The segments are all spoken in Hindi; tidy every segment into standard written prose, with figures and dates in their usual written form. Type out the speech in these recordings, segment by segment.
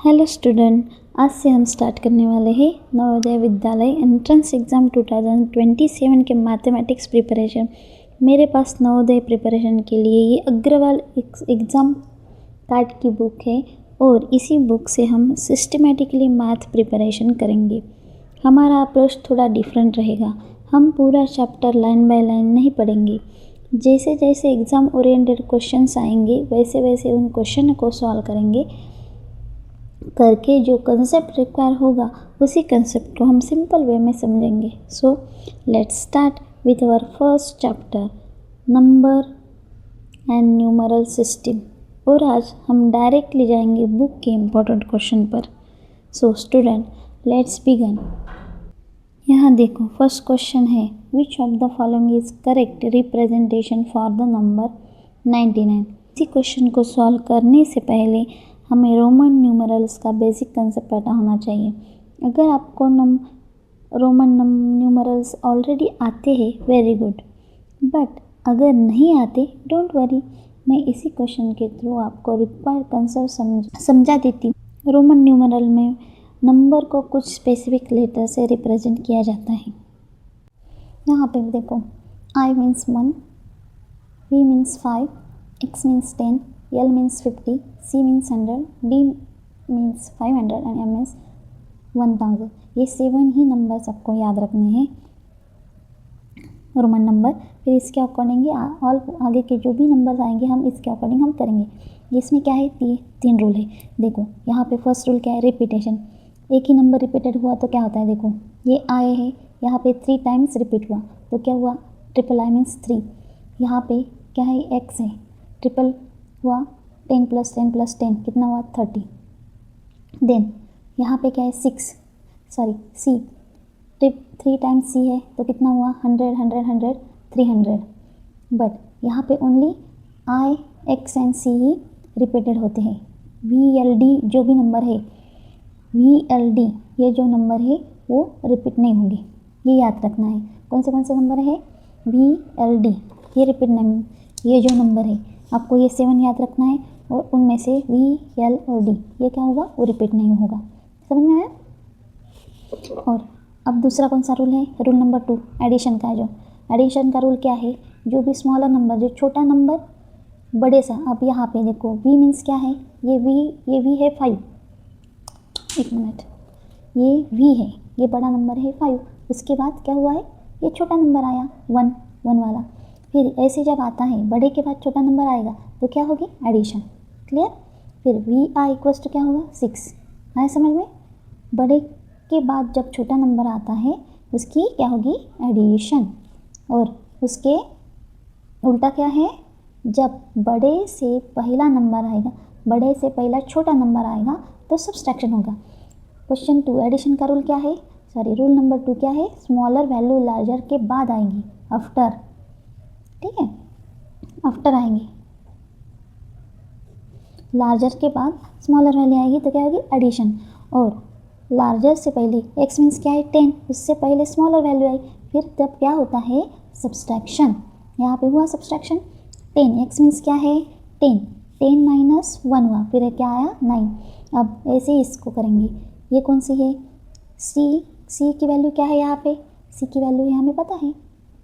हेलो स्टूडेंट, आज से हम स्टार्ट करने वाले हैं नवोदय विद्यालय एंट्रेंस एग्ज़ाम 2027 के मैथमेटिक्स प्रिपरेशन। मेरे पास नवोदय प्रिपरेशन के लिए ये अग्रवाल एग्ज़ाम कार्ड की बुक है और इसी बुक से हम सिस्टमेटिकली मैथ प्रिपरेशन करेंगे। हमारा अप्रोच थोड़ा डिफरेंट रहेगा। हम पूरा चैप्टर लाइन बाय लाइन नहीं पढ़ेंगे। जैसे जैसे एग्ज़ाम ओरिएंटेड क्वेश्चंस आएंगे वैसे वैसे उन क्वेश्चन को सॉल्व करेंगे करके जो कंसेप्ट रिक्वायर होगा उसी कंसेप्ट को हम सिंपल वे में समझेंगे। So let's start with our first chapter number and numeral system. और आज हम डायरेक्टली जाएंगे बुक के इम्पोर्टेंट क्वेश्चन पर। So student, let's begin. यहाँ देखो, फर्स्ट क्वेश्चन है which of the following is correct representation for the number 99। इसी क्वेश्चन को सॉल्व करने से पहले हमें रोमन न्यूमरल्स का बेसिक कंसेप्ट पता होना चाहिए। अगर आपको रोमन न्यूमरल्स ऑलरेडी आते हैं, वेरी गुड, बट अगर नहीं आते डोंट वरी, मैं इसी क्वेश्चन के थ्रू आपको रिक्वायर्ड कंसेप्ट समझा देती हूँ। रोमन न्यूमरल में नंबर को कुछ स्पेसिफिक लेटर से रिप्रेजेंट किया जाता है। यहाँ पे देखो, I means 1, V means 5, X means 10, L means 50, C means 100, D means 500 and M is 1000। ये 7 ही नंबर्स आपको याद रखने हैं, रोमन नंबर। फिर इसके अकॉर्डिंग ऑल आगे के जो भी नंबर्स आएंगे हम इसके अकॉर्डिंग हम करेंगे। इसमें क्या है, तीन रूल है। देखो यहाँ पे फर्स्ट रूल क्या है, रिपीटेशन। एक ही नंबर रिपीटेड हुआ तो क्या होता है, देखो ये आए है, यहाँ पे 3 टाइम्स रिपीट हुआ तो क्या हुआ, ट्रिपल आई मीन्स 3। यहाँ पे क्या है, एक्स है, ट्रिपल हुआ 10 + 10 + 10 कितना हुआ, 30। देन यहाँ पे क्या है, सी, 3 टाइम्स सी है तो कितना हुआ, 100 100 100 300। बट यहाँ पे only I, X and C ही रिपीटेड होते हैं। VLD जो भी नंबर है, VLD ये जो नंबर है वो रिपीट नहीं होंगे, ये याद रखना है। कौन से नंबर है, VLD ये रिपीट नहीं, ये जो नंबर है आपको ये 7 याद रखना है और उनमें से V, L और D ये क्या होगा, वो रिपीट नहीं होगा। समझ में आया। और अब दूसरा कौन सा रूल है, रूल नंबर 2 एडिशन का। जो एडिशन का रूल क्या है, जो भी स्मॉलर नंबर, जो छोटा नंबर बड़े सा। अब यहाँ पे देखो V मीन्स क्या है, ये V है 5, एक मिनट, ये V है, ये बड़ा नंबर है 5। उसके बाद क्या हुआ है, ये छोटा नंबर आया 1 वाला। फिर ऐसे जब आता है बड़े के बाद छोटा नंबर आएगा तो क्या होगी, एडिशन। क्लियर। फिर VI इक्वल्स टू क्या होगा, 6। आया समझ में। बड़े के बाद जब छोटा नंबर आता है उसकी क्या होगी, एडिशन। और उसके उल्टा क्या है, जब बड़े से पहला नंबर आएगा, बड़े से पहला छोटा नंबर आएगा तो सब्सट्रैक्शन होगा। क्वेश्चन 2 एडिशन का रूल क्या है, रूल नंबर 2 क्या है, स्मॉलर वैल्यू लार्जर के बाद आएंगी, आफ्टर। ठीक है, आफ्टर आएंगे, लार्जर के बाद स्मॉलर वैल्यू आएगी तो क्या होगी, एडिशन। और लार्जर से पहले x मीन्स क्या है, 10, उससे पहले स्मॉलर वैल्यू आई, फिर तब क्या होता है, सब्सट्रैक्शन। यहाँ पे हुआ सब्सट्रैक्शन, 10, x मीन्स क्या है, 10 - 1 हुआ, फिर क्या आया, 9। अब ऐसे ही इसको करेंगे। ये कौन सी है, सी की वैल्यू क्या है, यहाँ पे सी की वैल्यू है हमें पता है,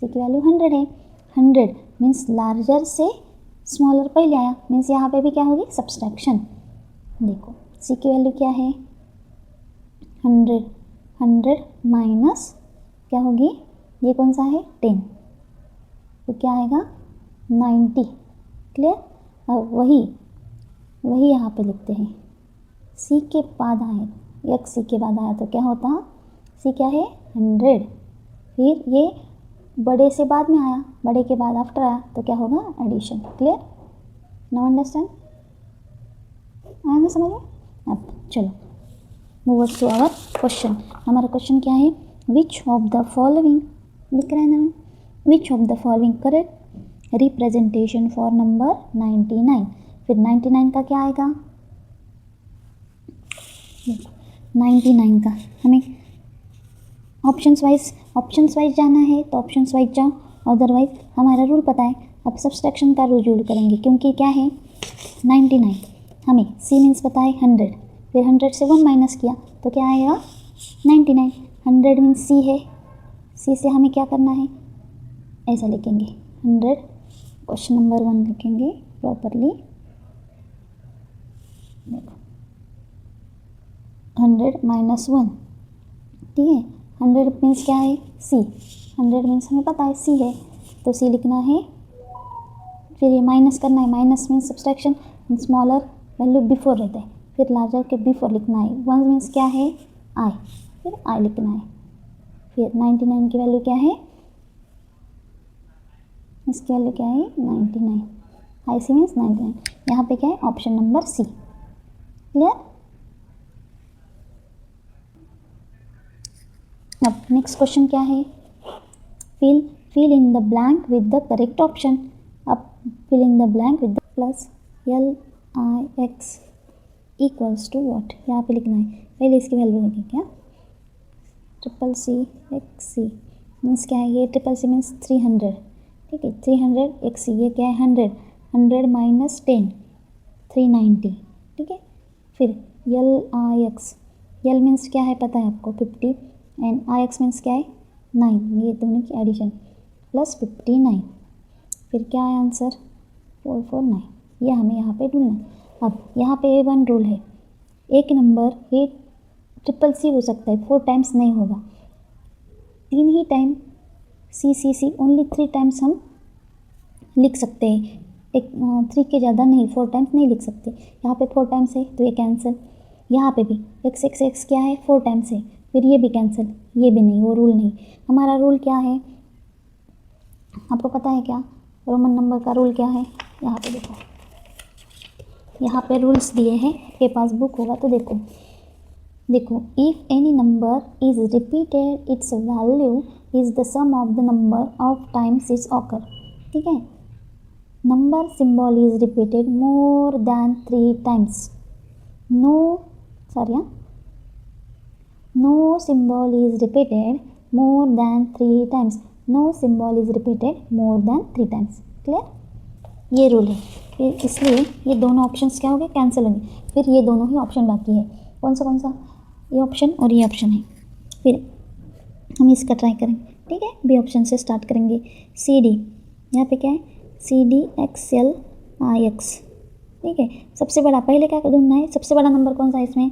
सी की वैल्यू 100 है। 100 मीन्स लार्जर से स्मॉलर पहले आया, मीन्स यहाँ पे भी क्या होगी, सब्सट्रैक्शन। देखो सी की वैल्यू क्या है, 100 माइनस क्या होगी, ये कौन सा है, 10, तो क्या आएगा, 90। क्लियर। अब वही यहाँ पे लिखते हैं, सी के बाद आए, एक्स सी के बाद आया तो क्या होता, सी क्या है, 100। फिर ये बड़े से बाद में आया, बड़े के बाद आफ्टर आया तो क्या होगा, एडिशन। क्लियर, नाउ अंडरस्टैंड, आया ना समझ में। अब चलो मूव टू आवर क्वेश्चन। हमारा क्वेश्चन क्या है, विच ऑफ द फॉलोइंग, लिख रहे हैं ना, which of the following correct representation for number 99। फिर 99 का क्या आएगा, 99 का हमें ऑप्शंस वाइज जाना है तो ऑप्शंस वाइज जाओ, अदरवाइज हमारा रूल पता है। अब सब्सट्रैक्शन का रूल करेंगे, क्योंकि क्या है, 99 हमें सी मीन्स पता है 100, फिर 100 से 1 माइनस किया तो क्या आएगा 99। 100 मीन्स सी है, सी से हमें क्या करना है, ऐसा लिखेंगे 100, क्वेश्चन नंबर 1 लिखेंगे प्रॉपरली। देखो 100 माइनस 1, ठीक है। 100 मीन्स क्या है, सी। 100 मीन्स हमें पता है सी है, तो सी लिखना है। फिर ये माइनस करना है, minus means subtraction, smaller value before रहता है, फिर लार्जर के बिफोर लिखना है। 1 मीन्स क्या है, आई, फिर आई लिखना है। फिर 99 की वैल्यू क्या है, इसकी वैल्यू क्या है 99, आई सी मीन्स 99। यहाँ पे क्या है, ऑप्शन नंबर सी। क्लियर। अब नेक्स्ट क्वेश्चन क्या है, fill in the blank with the correct option। अब fill in the blank with the plus LIX equals to what, यहाँ पे लिखना है। पहले इसकी वैल्यू लिखें क्या, CCXC मीन्स क्या है, ये CCC मीन्स 300, ठीक है। 300XC ये क्या है 100, 100 माइनस 10 390, ठीक है। फिर LIX, L मीन्स क्या है पता है आपको 50 एंड IX मीन्स क्या है 9, ये दोनों की एडिशन प्लस 59। फिर क्या है आंसर 449, ये हमें यहाँ पे ढूंढना है। अब यहाँ पे 1 रूल है, एक नंबर ये CCC हो सकता है, 4 टाइम्स नहीं होगा, 3 ही टाइम CCC, ओनली 3 टाइम्स हम लिख सकते हैं, एक 3 के ज़्यादा नहीं, 4 टाइम्स नहीं लिख सकते। यहाँ पे 4 टाइम्स है तो ये कैंसिल, यहाँ पे भी x क्या है 4 टाइम्स है, फिर ये भी कैंसिल, ये भी नहीं, वो रूल नहीं। हमारा रूल क्या है आपको पता है क्या, रोमन नंबर का रूल क्या है, यहाँ पे देखो, यहाँ पे रूल्स दिए हैं, आपके पास बुक होगा तो देखो। If any number is repeated its value is the sum of the number of times its occur, ठीक है। Number symbol is repeated more than 3 times, no symbol is repeated more than 3 times, no symbol is repeated more than 3 times। Clear, ये रूल है। फिर इसलिए ये दोनों ऑप्शंस क्या हो गए, कैंसिल होंगे। फिर ये दोनों ही ऑप्शन बाकी है, कौन सा, ये ऑप्शन और ये ऑप्शन है। फिर हम इसका ट्राई करेंगे, ठीक है। बी ऑप्शन से स्टार्ट करेंगे, CD, यहाँ पे क्या है CDXLIX, ठीक है। सबसे बड़ा पहले क्या ढूंढना है, सबसे बड़ा नंबर कौन सा है इसमें,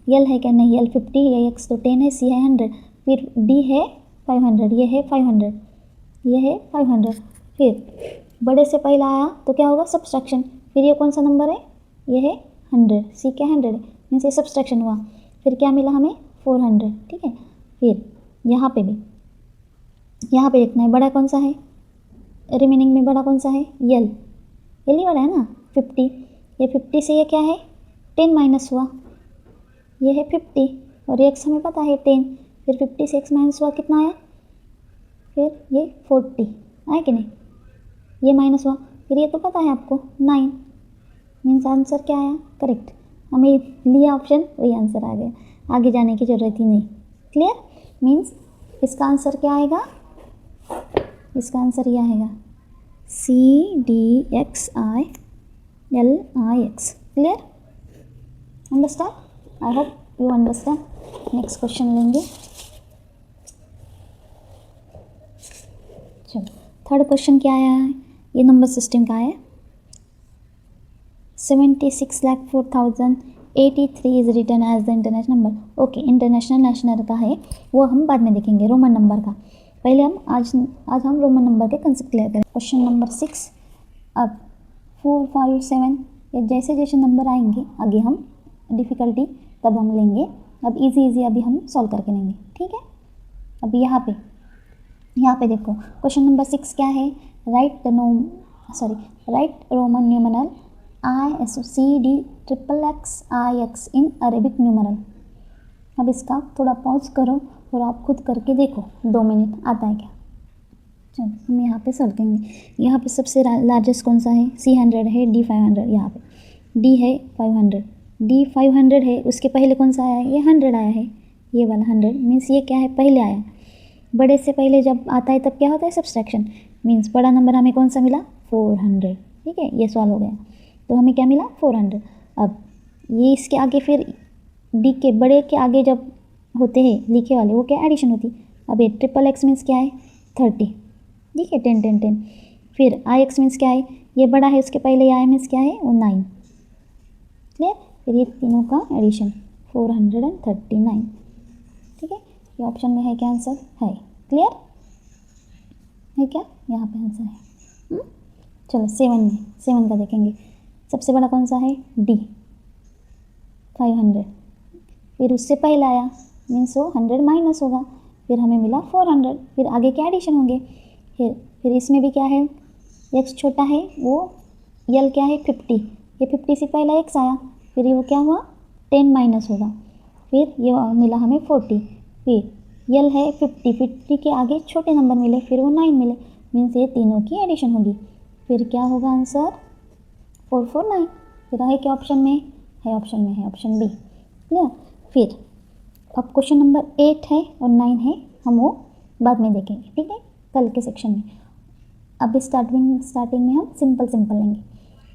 L है क्या, नहीं, L 50 है, X तो 10 है, C है 100, फिर D है 500, ये है 500, ये है 500। फिर बड़े से पहला आया तो क्या होगा सब्सट्रैक्शन, फिर ये कौन सा नंबर है, ये है 100, C क्या 100 मीन्स ये सब्सट्रैक्शन हुआ, फिर क्या मिला हमें 400, ठीक है। फिर यहाँ पे भी, यहाँ पे देखना है बड़ा कौन सा है, रिमेनिंग में बड़ा कौन सा है, L ही बड़ा है ना 50, ये 50 से ये क्या है 10 माइनस हुआ, ये है 50 और x हमें पता है 10, फिर 50 से x माइनस हुआ कितना आया, फिर ये 40 आया कि नहीं, ये माइनस हुआ, फिर ये तो पता है आपको 9 मीन्स आंसर क्या आया करेक्ट, हमें लिया ऑप्शन वही आंसर आ गया, आगे जाने की ज़रूरत ही नहीं। क्लियर, मीन्स इसका आंसर क्या आएगा, इसका आंसर ये आएगा CDXILIX। Clear, understand, I hope you understand. Next question लेंगे, चलो थर्ड क्वेश्चन क्या आया है, ये नंबर सिस्टम का है। 76,04,083 is return as the international number. Okay, international national का है, वो हम बाद में देखेंगे, रोमन नंबर का। पहले हम आज हम रोमन नंबर के कंसेप्ट क्लियर करें। क्वेश्चन नंबर 6, अब 4, 5, 7 ये जैसे जैसे नंबर आएंगे आगे हम डिफ़िकल्टी तब हम लेंगे, अब इजी अभी हम सॉल्व करके लेंगे, ठीक है। अब यहाँ पे देखो क्वेश्चन नंबर 6 क्या है, राइट रोमन न्यूमरल ISOCDXXIX इन अरेबिक न्यूमरल। अब इसका थोड़ा पॉज करो और आप खुद करके देखो, 2 मिनट आता है क्या। चलो हम यहाँ पे सॉल्व करेंगे। यहाँ पे सबसे लार्जेस्ट कौन सा है, C100 है, D500, यहाँ पे D है 500, D500 है, उसके पहले कौन सा आया है, ये 100 आया है, ये वाला 100 मीन्स ये क्या है पहले आया, बड़े से पहले जब आता है तब क्या होता है सब्सट्रैक्शन, मीन्स बड़ा नंबर हमें कौन सा मिला 400, ठीक है, ये सॉल्व हो गया। तो हमें क्या मिला 400। अब ये इसके आगे फिर डी के बड़े के आगे जब होते हैं लिखे वाले वो क्या एडिशन होती। अब ये ट्रिपल एक्स मीन्स क्या है 30, ठीक है 10 10 10। फिर आई एक्स मीन्स क्या है ये बड़ा है उसके पहले आई मीन्स क्या है वो 9, क्लियर। फिर ये तीनों का एडिशन 439, ठीक है। ये ऑप्शन में है क्या आंसर है, क्लियर है क्या, यहाँ पे आंसर है। चलो 7 का देखेंगे। सबसे बड़ा कौन सा है डी 500, फिर उससे पहले आया मीन्स वो 100 माइनस होगा, फिर हमें मिला 400, फिर आगे के एडिशन होंगे। फिर इसमें भी क्या है एक्स छोटा है वो यल क्या है 50, ये 50 से पहले एक्स आया, फिर ये वो क्या हुआ 10 माइनस होगा, फिर ये मिला हमें 40, फिर यल है 50 के आगे छोटे नंबर मिले फिर वो 9 मिले, मीन्स ये तीनों की एडिशन होगी। फिर क्या होगा आंसर 449। फिर है क्या ऑप्शन में है, ऑप्शन में है ऑप्शन बी, क्लियर। फिर अब क्वेश्चन नंबर 8 है और 9 है, हम वो बाद में देखेंगे, ठीक है कल के सेक्शन में। अब स्टार्टिंग में हम सिंपल लेंगे।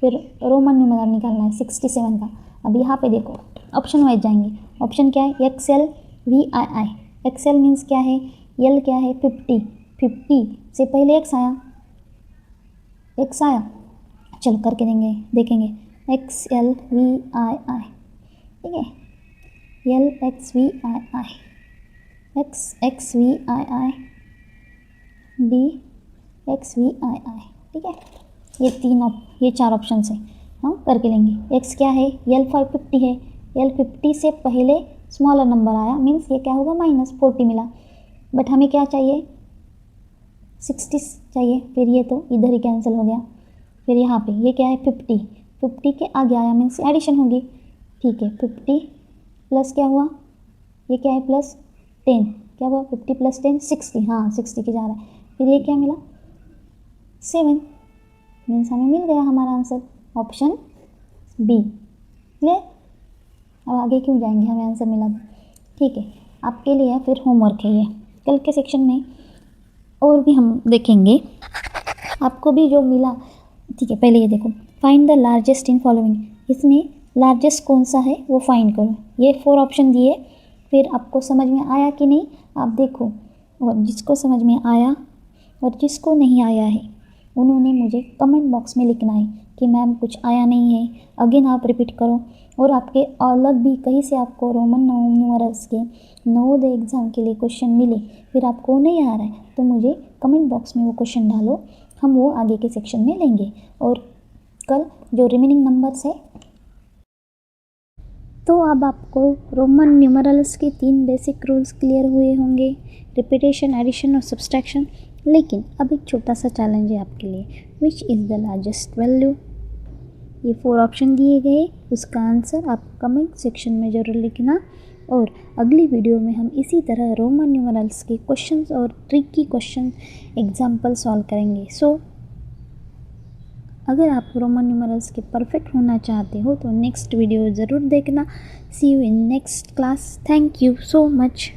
फिर रोमन न्यूमरल निकालना है 67 का। अब यहाँ पे देखो ऑप्शन वाइज जाएंगे। ऑप्शन क्या है XL V I I, XL means क्या है यल क्या है 50 से पहले एक्स आया, चलो करके देखेंगे एक्सएल वी आई आई, ठीक है L X V I I, X V I I, D X V I I, ठीक है। ये 4 ऑप्शन से हम करके लेंगे। एक्स क्या है यल 550 है, यल 50 से पहले स्मॉलर नंबर आया मीन्स ये क्या होगा -40 मिला, बट हमें क्या चाहिए 60 चाहिए, फिर ये तो इधर ही कैंसिल हो गया। फिर यहाँ पे ये क्या है 50 के आगे आया मीन्स एडिशन होगी, ठीक है 50 प्लस क्या हुआ ये क्या है +10, क्या हुआ 50 + 10 60, हाँ 60 के जा रहा है। फिर ये क्या मिला 7, मीन्स हमें मिल गया हमारा आंसर ऑप्शन बी, क्लियर। अब आगे क्यों जाएंगे, हमें आंसर मिला, ठीक है। आपके लिए फिर होमवर्क है ये, कल के सेक्शन में और भी हम देखेंगे, आपको भी जो मिला, ठीक है। पहले ये देखो find the largest in following, इसमें लार्जेस्ट कौन सा है वो फाइंड करो। ये 4 ऑप्शन दिए, फिर आपको समझ में आया कि नहीं आप देखो, और जिसको समझ में आया और जिसको नहीं आया है उन्होंने मुझे कमेंट बॉक्स में लिखना है कि मैम कुछ आया नहीं है, अगेन आप रिपीट करो। और आपके अलग भी कहीं से आपको रोमन न्यूमरल्स के नवोदय एग्ज़ाम के लिए क्वेश्चन मिले, फिर आपको नहीं आ रहा है तो मुझे कमेंट बॉक्स में वो क्वेश्चन डालो, हम वो आगे के सेक्शन में लेंगे। और कल जो रिमेनिंग नंबर्स है, तो अब आपको रोमन न्यूमरल्स के 3 बेसिक रूल्स क्लियर हुए होंगे, रिपीटेशन, एडिशन और सब्सट्रैक्शन। लेकिन अब एक छोटा सा चैलेंज है आपके लिए, which is the largest value. ये 4 ऑप्शन दिए गए, उसका आंसर आप कमेंट सेक्शन में ज़रूर लिखना। और अगली वीडियो में हम इसी तरह रोमन न्यूमरल्स के क्वेश्चंस और ट्रिकी क्वेश्चन एग्जाम्पल सॉल्व करेंगे। सो अगर आप रोमन न्यूमरल्स के परफेक्ट होना चाहते हो तो नेक्स्ट वीडियो ज़रूर देखना। See you in next class. Thank you so much.